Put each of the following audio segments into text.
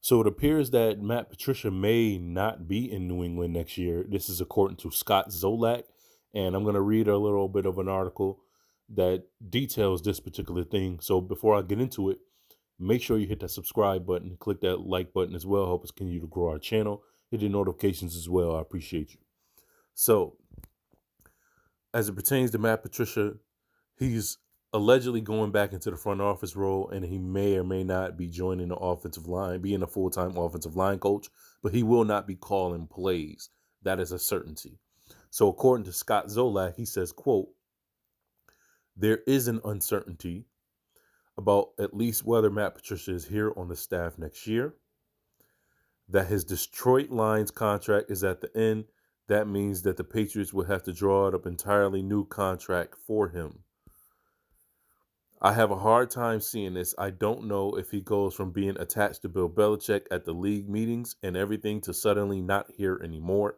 So it appears that Matt Patricia may not be in New England next year. This is according to Scott Zolak. And I'm going to read a little bit of an article that details this particular thing. So before I get into it, make sure you hit that subscribe button, click that like button as well. Help us continue to grow our channel. Hit the notifications as well. I appreciate you. So as it pertains to Matt Patricia, he's allegedly going back into the front office role, and he may or may not be joining the offensive line, being a full-time offensive line coach, but he will not be calling plays. That is a certainty. So according to Scott Zolak, he says, quote, there is an uncertainty about at least whether Matt Patricia is here on the staff next year, that his Detroit Lions contract is at the end. That means that the Patriots will have to draw up an entirely new contract for him. I have a hard time seeing this. I don't know if he goes from being attached to Bill Belichick at the league meetings and everything to suddenly not here anymore.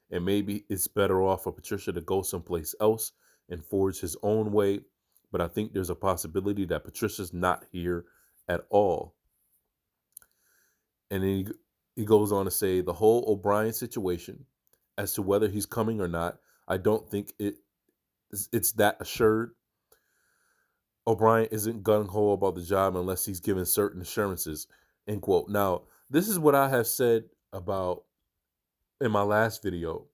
And maybe it's better off for Patricia to go someplace else and forge his own way. But I think there's a possibility that Patricia's not here at all. And then he goes on to say the whole O'Brien situation, as to whether he's coming or not, I don't think it's that assured. O'Brien isn't gung-ho about the job unless he's given certain assurances, end quote. Now, this is what I have said about in my last video,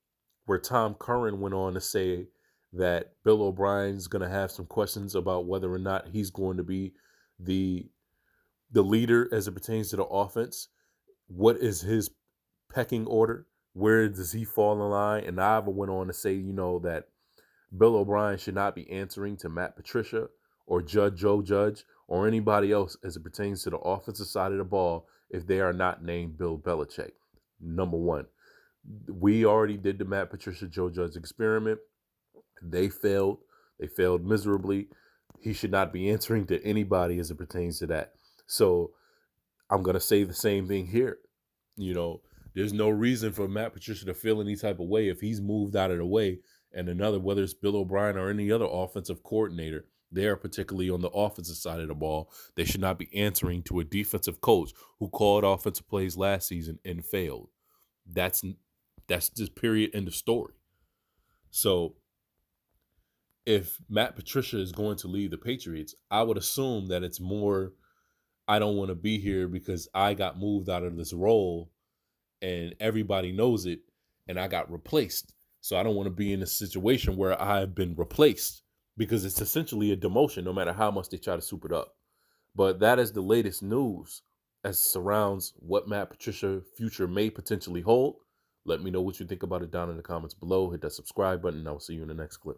where Tom Curran went on to say that Bill O'Brien's going to have some questions about whether or not he's going to be the leader as it pertains to the offense. What is his pecking order? Where does he fall in line? And I went on to say, that Bill O'Brien should not be answering to Matt Patricia or Joe Judge or anybody else as it pertains to the offensive side of the ball if they are not named Bill Belichick. Number one, we already did the Matt Patricia, Joe Judge experiment. They failed. They failed miserably. He should not be answering to anybody as it pertains to that. So I'm going to say the same thing here. There's no reason for Matt Patricia to feel any type of way if he's moved out of the way and another, whether it's Bill O'Brien or any other offensive coordinator, they're particularly on the offensive side of the ball, they should not be answering to a defensive coach who called offensive plays last season and failed. That's just period, end of story. So if Matt Patricia is going to leave the Patriots, I would assume that it's more, I don't want to be here because I got moved out of this role and everybody knows it and I got replaced. So I don't want to be in a situation where I've been replaced, because it's essentially a demotion no matter how much they try to soup it up. But that is the latest news as surrounds what Matt Patricia future may potentially hold. Let me know what you think about it down in the comments below. Hit that subscribe button and I'll see you in the next clip.